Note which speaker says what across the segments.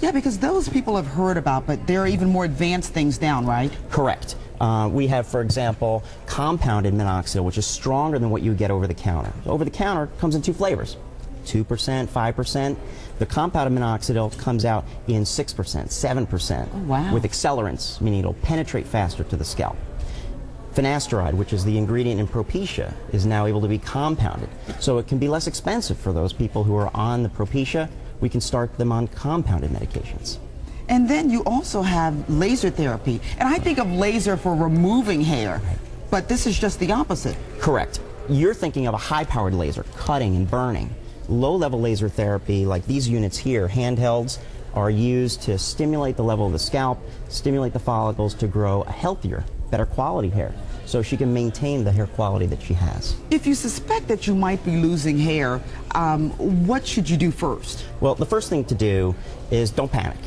Speaker 1: Yeah, because those people have heard about, but there are even more advanced things down, right?
Speaker 2: Correct. We have, for example, compounded minoxidil, which is stronger than what you get over the counter. Over the counter comes in two flavors, 2%, 5%. The compounded minoxidil comes out in 6%, 7%,
Speaker 1: oh, wow,
Speaker 2: with accelerants, meaning it'll penetrate faster to the scalp. Finasteride, which is the ingredient in Propecia, is now able to be compounded. So it can be less expensive for those people who are on the Propecia. We can start them on compounded medications.
Speaker 1: And then you also have laser therapy. And I think of laser for removing hair, but this is just the opposite.
Speaker 2: Correct. You're thinking of a high-powered laser, cutting and burning. Low-level laser therapy, like these units here, handhelds, are used to stimulate the level of the scalp, stimulate the follicles to grow a healthier, better quality hair, so she can maintain the hair quality that she has.
Speaker 1: If you suspect that you might be losing hair, what should you do first?
Speaker 2: Well, the first thing to do is don't panic.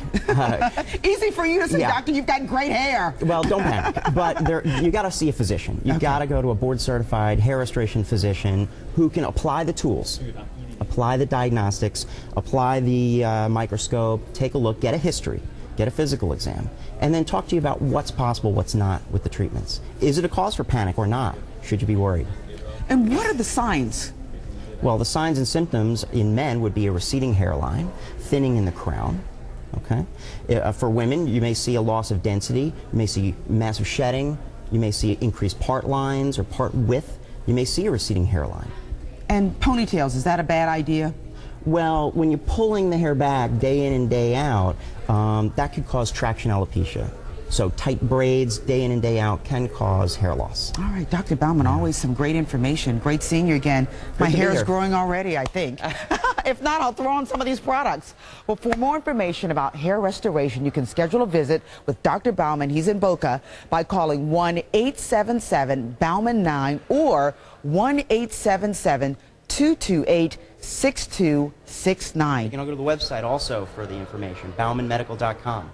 Speaker 1: Easy for you to say,
Speaker 2: yeah.
Speaker 1: Doctor, you've got great hair.
Speaker 2: Well, don't panic, but you got to see a physician. You've got to go to a board-certified hair restoration physician who can apply the tools, apply the diagnostics, apply the microscope, take a look, get a history, get a physical exam, and then talk to you about what's possible, what's not with the treatments. Is it a cause for panic or not? Should you be worried?
Speaker 1: And what are the signs?
Speaker 2: Well, the signs and symptoms in men would be a receding hairline, thinning in the crown. Okay. For women, you may see a loss of density, you may see massive shedding, you may see increased part lines or part width, you may see a receding hairline.
Speaker 1: And ponytails, is that a bad idea?
Speaker 2: Well, when you're pulling the hair back day in and day out, that could cause traction alopecia. So tight braids day in and day out can cause hair loss.
Speaker 1: All right, Dr. Baumann, always some great information. Great seeing you again. My hair is growing already, I think. If not, I'll throw on some of these products. Well, for more information about hair restoration, you can schedule a visit with Dr. Baumann. He's in Boca by calling 1-877-BAUMANN-9 or 1-877-228-6269.
Speaker 2: You can go to the website also for the information, baumannmedical.com.